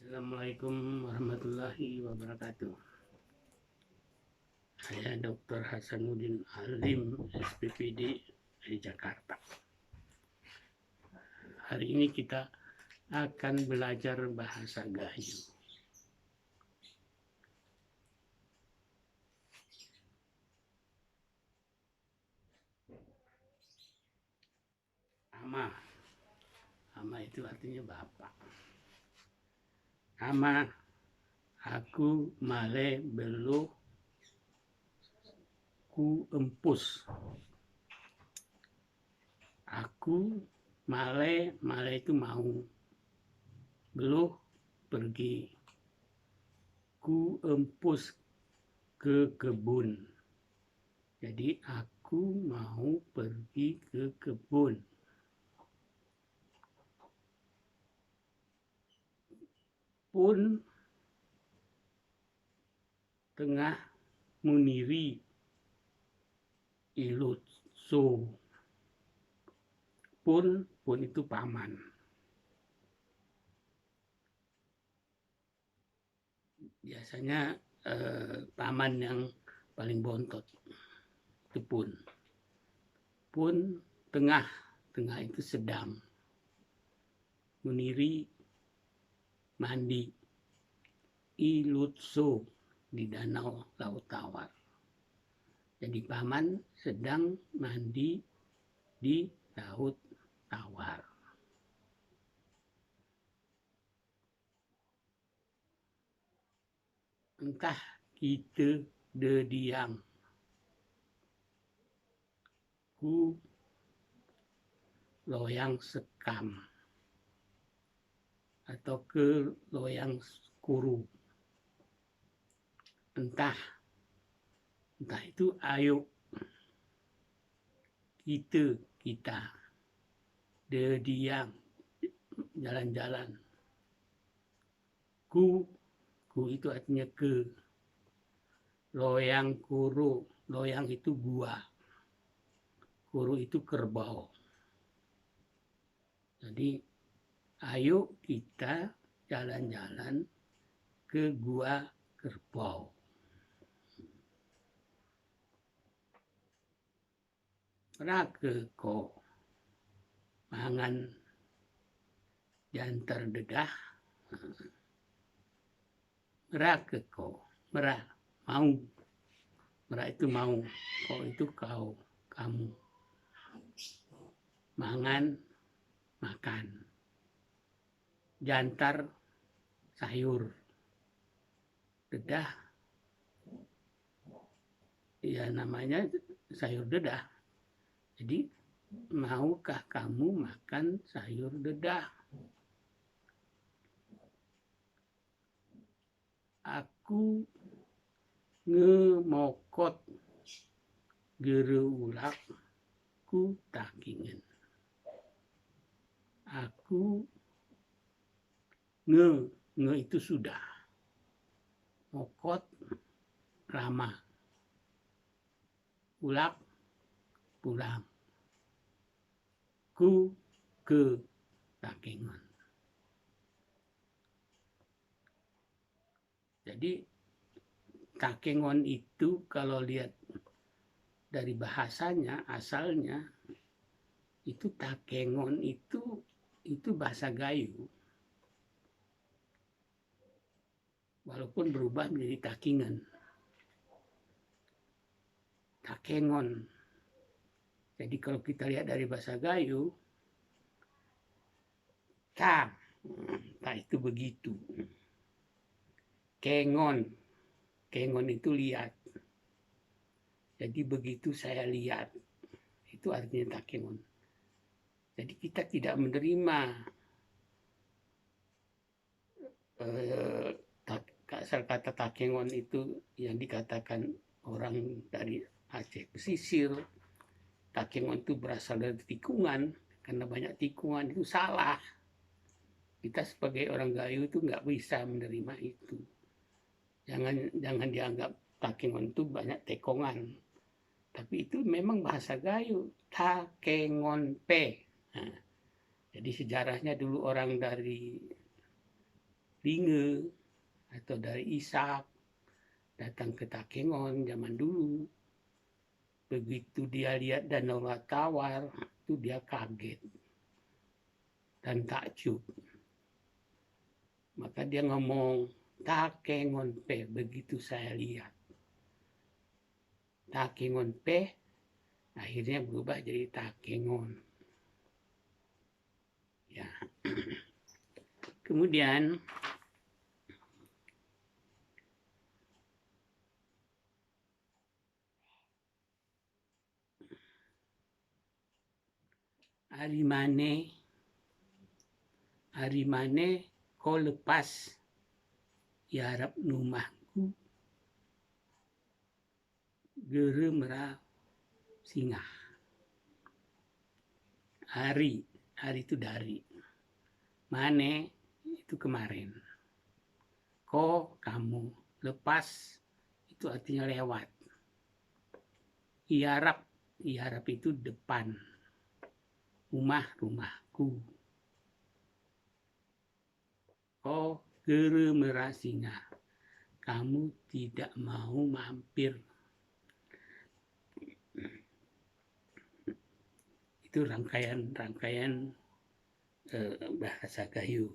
Assalamualaikum warahmatullahi wabarakatuh. Saya Dr. Hasanuddin Alim, SPPD dari Jakarta. Hari ini kita akan belajar bahasa Gayo. Ama. Ama itu artinya bapak. Ama, aku male belu ku empus. Aku male itu mau. Beluh pergi. Ku empus ke kebun. Jadi aku mau pergi ke kebun. Pun tengah muniri ilutso. Pun itu paman. Biasanya paman yang paling bontot itu pun. Pun tengah itu sedang. Muniri mandi. Ilutso di danau Laut Tawar. Jadi paman sedang mandi di Laut Tawar. Entah kita dediang. Ku loyang sekam. Atau ke loyang kuru. Entah itu ayo kita dediang jalan-jalan. Ku itu artinya ke. Loyang kuru, loyang itu gua. Kuru itu kerbau. Jadi ayo kita jalan-jalan ke gua kerbau. Rake ko mangan jantar dedah. Rake ko, merah, mau. Merah itu mau, kau itu kau, kamu. Mangan, makan. Jantar, sayur. Dedah, ya namanya sayur dedah. Jadi, maukah kamu makan sayur dedah? Aku ngemokot gereulak ku takingen. Aku nge itu sudah. Mokot lama. Ulak pulang. Ku ke takengon. Jadi takengon itu kalau lihat dari bahasanya, asalnya itu takengon itu bahasa Gayo. Walaupun berubah menjadi takingan. Takengon. Jadi kalau kita lihat dari bahasa Gayo, ta itu begitu. Kengon itu lihat. Jadi begitu saya lihat, itu artinya takengon. Jadi kita tidak menerima asal kata takengon itu yang dikatakan orang dari Aceh pesisir. Takengon itu berasal dari tikungan, karena banyak tikungan itu salah. Kita sebagai orang Gayo itu nggak bisa menerima itu. Jangan dianggap takengon itu banyak tekongan. Tapi itu memang bahasa Gayo, takengon pe. Nah, jadi sejarahnya dulu orang dari Linge atau dari Ishak datang ke Takengon zaman dulu. Begitu dia lihat Danau Tawar, itu dia kaget dan takjub. Maka dia ngomong, Takengon pe, begitu saya lihat. Takengon pe, akhirnya berubah jadi Takengon. Ya. Kemudian hari mane kau lepas ya harap rumahku gere merah singa. Hari itu dari. Mane itu kemarin. Ko kamu. Lepas itu artinya lewat. Iarap itu depan. Rumahku. Ko gere merah singa. Kamu tidak mau mampir. Itu rangkaian bahasa Gayo.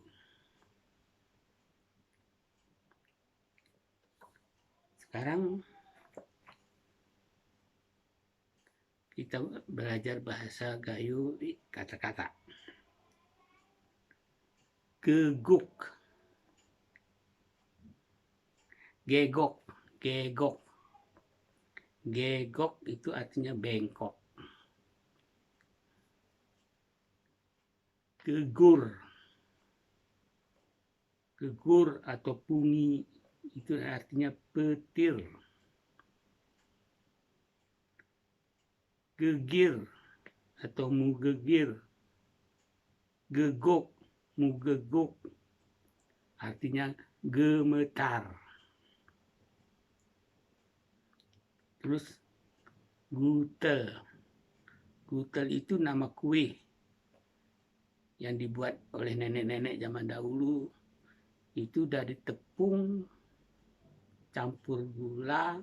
Sekarang kita belajar bahasa Gayo kata-kata. Geguk, gegok. Gegok itu artinya bengkok. Gegur atau pungi itu artinya petir. Gegir atau mugegir. Gegok, mugegok artinya gemetar. Terus gutel itu nama kue yang dibuat oleh nenek-nenek zaman dahulu. Itu dari tepung campur gula,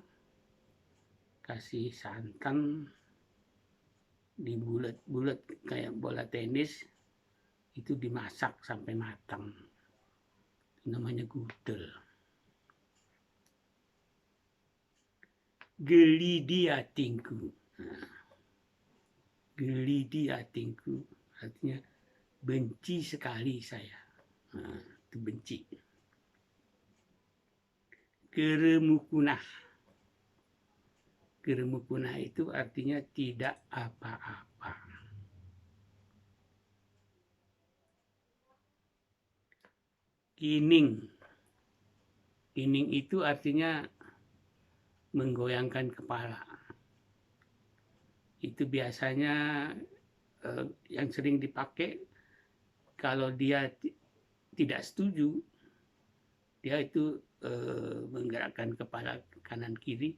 kasih santan, dibulet-bulet kayak bola tenis, itu dimasak sampai matang. Itu namanya gudel. Gelidi atingku. Gelidi atingku artinya benci sekali saya. Itu benci. Geremukunah itu artinya tidak apa-apa. Kining itu artinya menggoyangkan kepala. Itu biasanya yang sering dipakai kalau dia tidak setuju, dia itu menggerakkan kepala kanan kiri,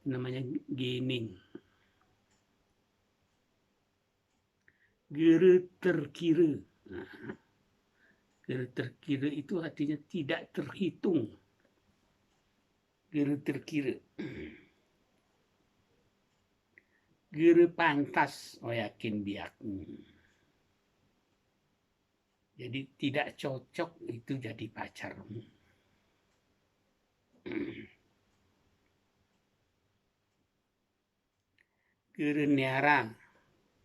namanya gining. Gere terkira. Gere terkira itu artinya tidak terhitung. Gere terkira. Gere pantas, yakin biak. Jadi tidak cocok itu jadi pacarmu. Gere niara,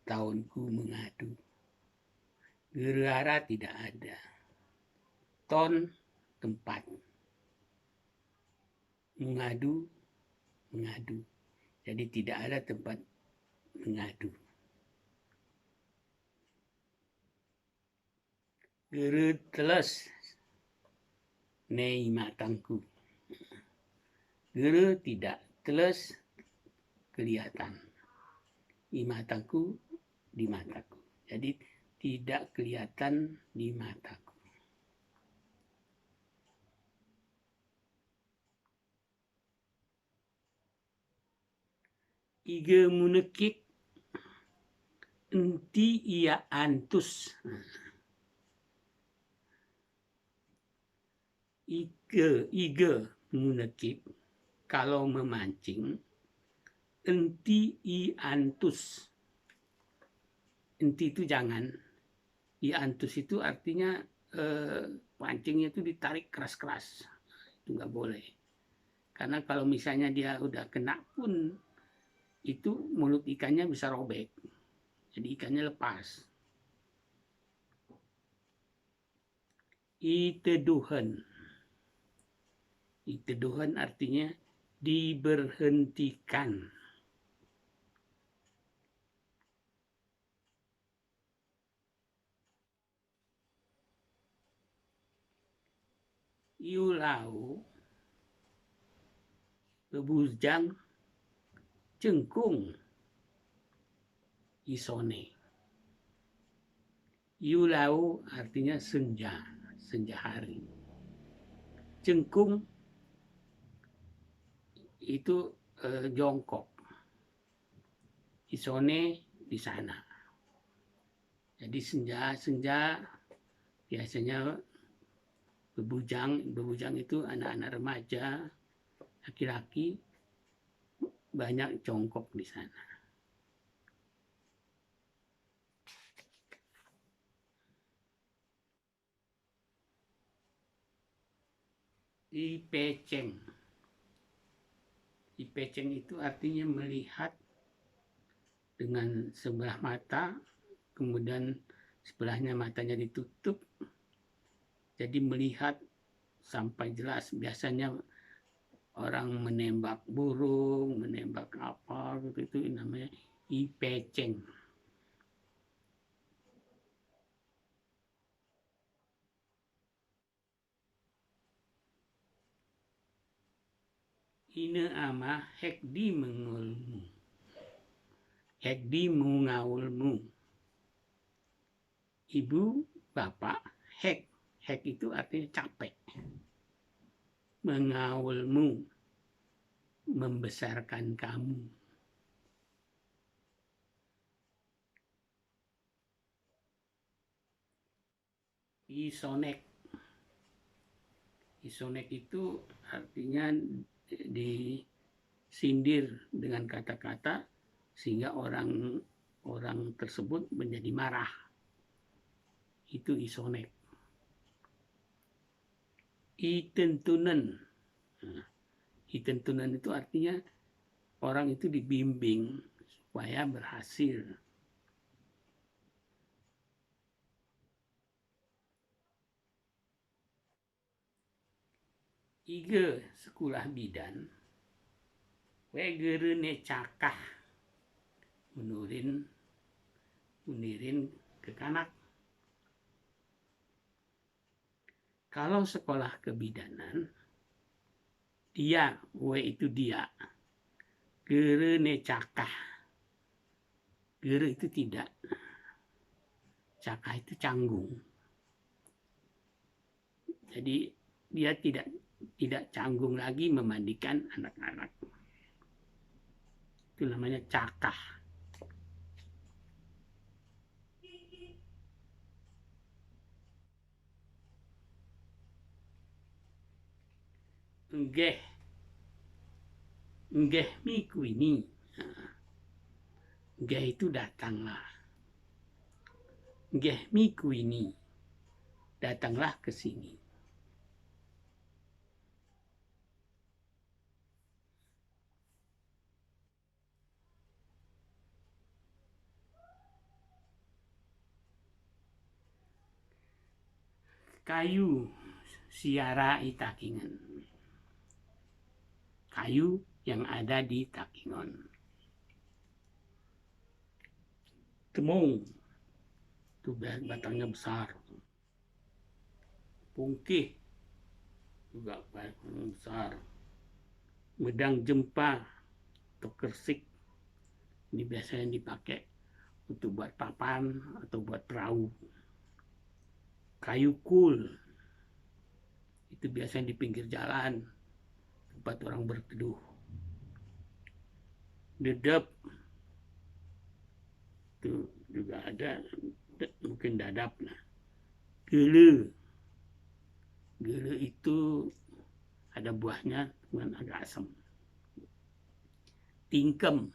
tahunku mengadu. Gere ara tidak ada. Ton, tempat. Mengadu. Jadi tidak ada tempat mengadu. Gere teles, nei matangku. Gere tidak, teles kelihatan. Di mataku, di mataku. Jadi tidak kelihatan di mataku. Ige munekik, enti ia antus. ige menekip, kalau memancing, enti iantus. Enti itu jangan, iantus itu artinya pancingnya itu ditarik keras-keras, itu nggak boleh. Karena kalau misalnya dia udah kena pun, itu mulut ikannya bisa robek, jadi ikannya lepas. Iteduhan, iteduhan artinya diberhentikan. Iulau, bebujang, cengkung, isone. Iulau artinya senja, senja hari. Cengkung itu jongkok. Isone di sana. Jadi senja-senja biasanya bebujang itu anak-anak remaja, laki-laki banyak jongkok di sana. Ipeceng. Ipeceng itu artinya melihat dengan sebelah mata, kemudian sebelahnya matanya ditutup, jadi melihat sampai jelas. Biasanya orang menembak burung, menembak apa gitu, itu namanya ipeceng. Ine ama hekdi mengulmu, hekdi mengaulmu. Ibu, bapak, hek itu artinya capek. Mengaulmu, membesarkan kamu. Isonek, isonek itu artinya disindir dengan kata-kata sehingga orang tersebut menjadi marah. Itu isonek. Itentunan. Nah, itentunan itu artinya orang itu dibimbing supaya berhasil. Ige sekolah bidan, wegerene cakah munirin ke kanak. Kalau sekolah kebidanan, dia, we itu dia, gerene cakah, gere itu tidak, cakah itu canggung. Jadi dia tidak canggung lagi memandikan anak-anak. Itu namanya cakah. Enggeh, enggeh miku ini. Enggeh itu datanglah. Enggeh miku ini, datanglah ke sini. Kayu siara itakingan. Kayu yang ada di Takingon. Temung, itu batangnya besar. Pungkih, juga batangnya besar. Medang jempa atau kersik, ini biasanya dipakai untuk buat papan atau buat perahu. Kayu kul, itu biasanya di pinggir jalan, tempat orang berteduh. Dedap, itu juga ada, mungkin dadap. Gele, Gele itu ada buahnya, cuman agak asam. Tingkem.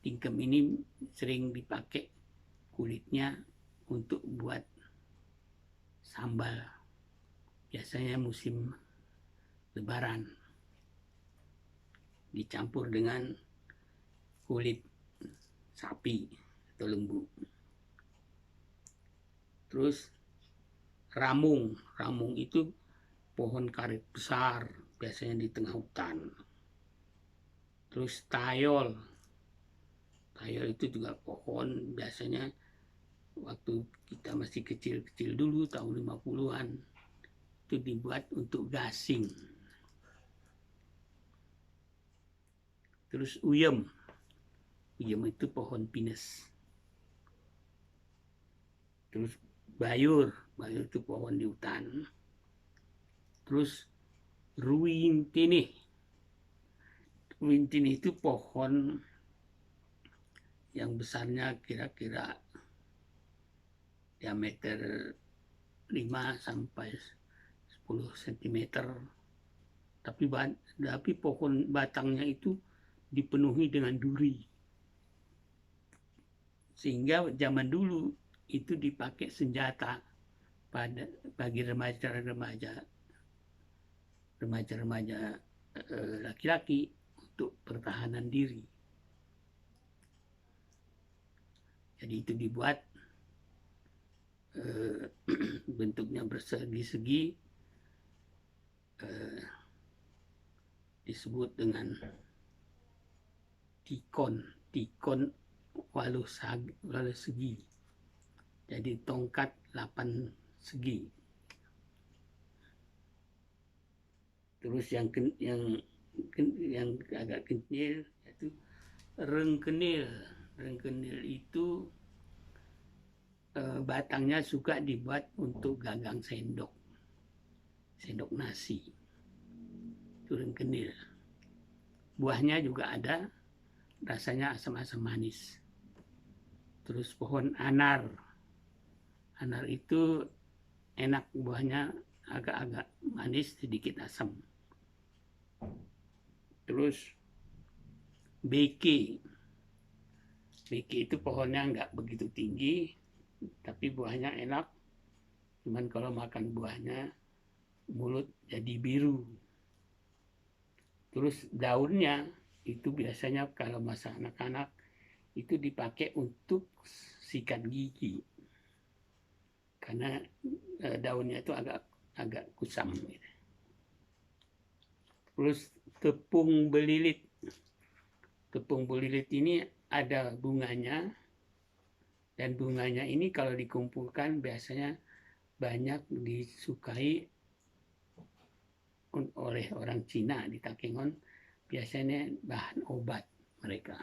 Tingkem ini sering dipakai kulitnya untuk buat sambal. Biasanya musim lebaran. Dicampur dengan kulit sapi atau lembu. Terus ramung. Ramung itu pohon karet besar, biasanya di tengah hutan. Terus tayol. Tayol itu juga pohon, biasanya waktu kita masih kecil-kecil dulu, tahun 50-an, itu dibuat untuk gasing. Terus uyem. Uyem itu pohon pinus. Terus bayur. Bayur itu pohon di hutan. Terus ruintini. Ruintini itu pohon yang besarnya kira-kira diameter 5 sampai 10 cm. Tapi pohon batangnya itu dipenuhi dengan duri. Sehingga zaman dulu itu dipakai senjata bagi remaja-remaja laki-laki untuk pertahanan diri. Jadi itu dibuat bentuknya bersegi-segi, disebut dengan tikon walu segi. Jadi tongkat 8 segi. Terus yang agak kecil yaitu rengkenil. Rengkenil itu batangnya suka dibuat untuk gagang sendok nasi. Itu rengkenil. Buahnya juga ada, rasanya asam-asam manis. Terus pohon anar. Anar itu enak, buahnya agak-agak manis, sedikit asam. Terus beke. Beke itu pohonnya nggak begitu tinggi, tapi buahnya enak. Cuman kalau makan buahnya, mulut jadi biru. Terus daunnya itu biasanya kalau masa anak-anak itu dipakai untuk sikat gigi. Karena daunnya itu agak kusam. Terus tepung belilit. Tepung belilit ini ada bunganya, dan bunganya ini kalau dikumpulkan biasanya banyak disukai oleh orang Cina di Takengon, biasanya bahan obat mereka.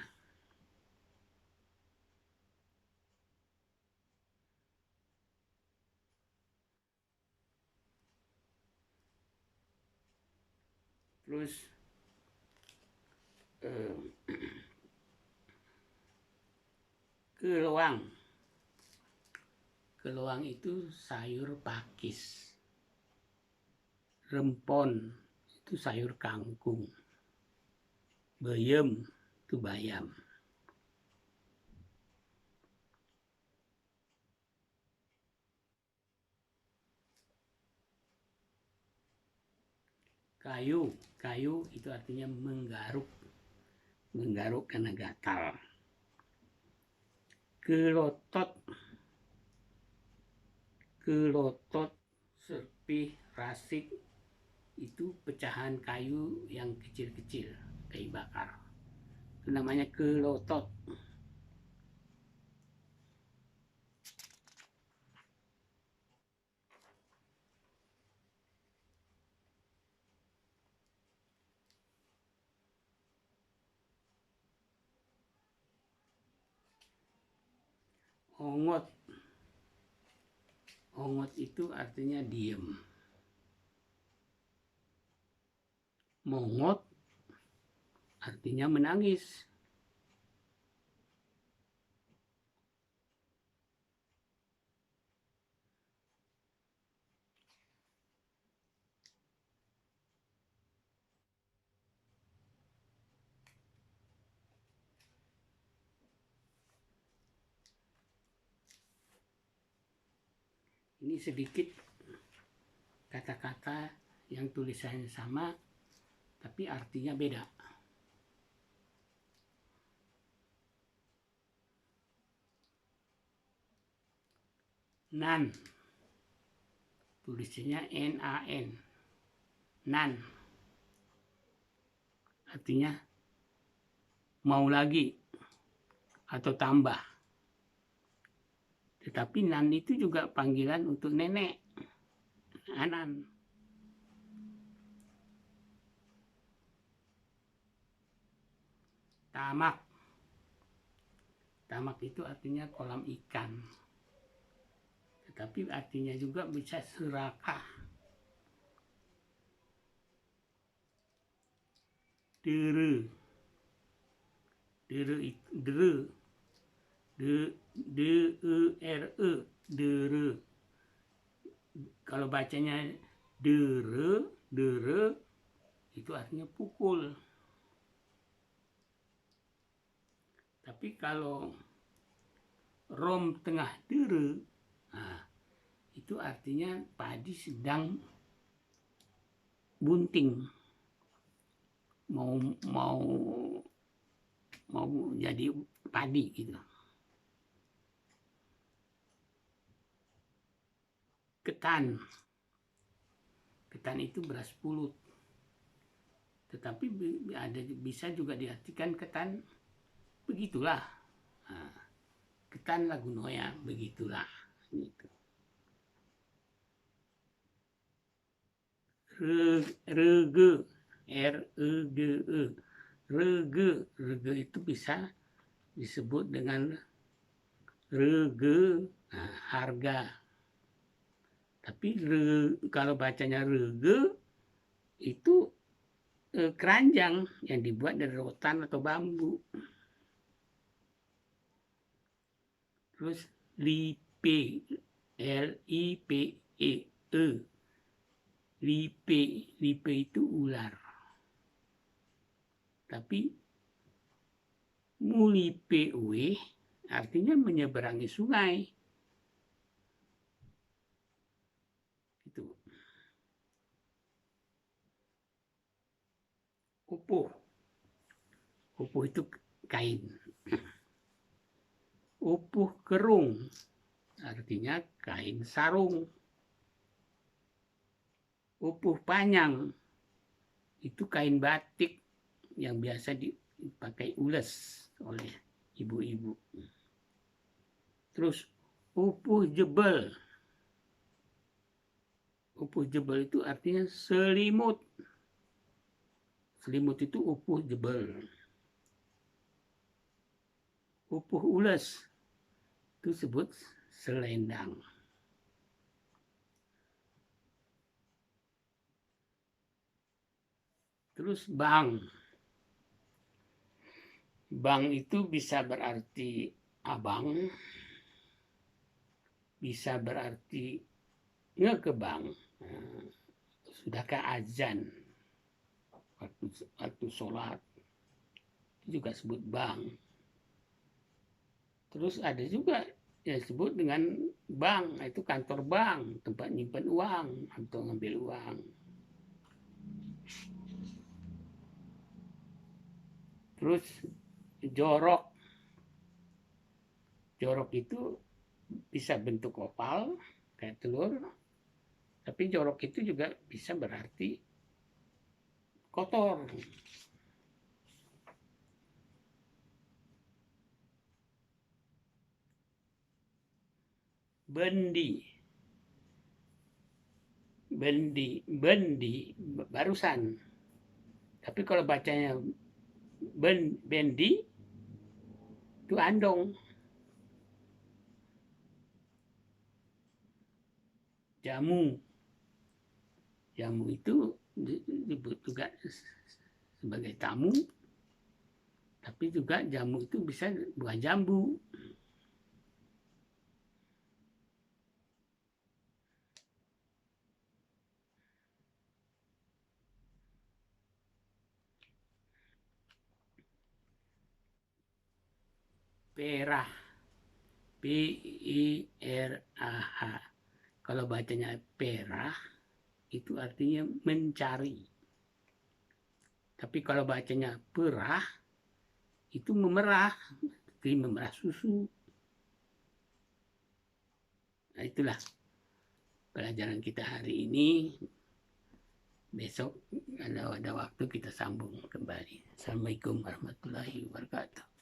Terus keloang. Keloang itu sayur pakis. Rempon itu sayur kangkung. Bayam itu bayam. Kayu itu artinya menggaruk. Menggaruk karena gatal. Kelotot, serpih, rasik, itu pecahan kayu yang kecil-kecil, kayu bakar. Itu namanya kelotot. Ongot. Ongot itu artinya diem. Mongot artinya menangis. Ini sedikit kata-kata yang tulisannya sama tapi artinya beda. Nan, tulisannya N-A-N. Nan, artinya mau lagi atau tambah. Tetapi nan itu juga panggilan untuk nenek. Anan. Tamak. Tamak itu artinya kolam ikan. Tetapi artinya juga bisa serakah. Dere. Dere itu dere. D-E-R-E. Dere. Kalau bacanya dere, dere itu artinya pukul. Tapi kalau rom tengah dere, nah, itu artinya padi sedang bunting, mau jadi padi gitu. Ketan, ketan itu beras pulut. Tetapi bisa juga diartikan ketan begitulah. Nah, ketan lagu noya begitulah. Gitu. Rege, R-E-G-E. Rege, rege itu bisa disebut dengan rege, nah, harga. Tapi kalau bacanya rege itu keranjang yang dibuat dari rotan atau bambu. Terus lipe, L-I-P-E-E. Lipe, lipe itu ular. Tapi mulipewe artinya menyeberangi sungai. Itu. Upuh. Upuh itu kain. Upuh kerung artinya kain sarung. Upuh panjang itu kain batik yang biasa dipakai ules oleh ibu-ibu. Terus upuh jebel. Upuh jebel itu artinya selimut. Selimut itu upuh jebel. Upuh ules itu disebut selendang. Terus bang. Bang itu bisa berarti abang, bisa berarti ngekebang. Sudahkah azan waktu sholat itu juga sebut bang. Terus ada juga yang disebut dengan bank, itu kantor bank, tempat nyimpan uang atau ngambil uang. Terus jorok. Jorok itu bisa bentuk oval kayak telur, tapi jorok itu juga bisa berarti kotor. Bendi. Bendi barusan. Tapi kalau bacanya bendi itu andong. Jamu. Jamu itu disebut juga sebagai tamu, tapi juga jamu itu bisa buah jambu. Perah, P-I-R-A-H, Kalau bacanya perah, itu artinya mencari. Tapi kalau bacanya perah, itu memerah, seperti memerah susu. Nah, itulah pelajaran kita hari ini. Besok kalau ada waktu kita sambung kembali. Assalamualaikum warahmatullahi wabarakatuh.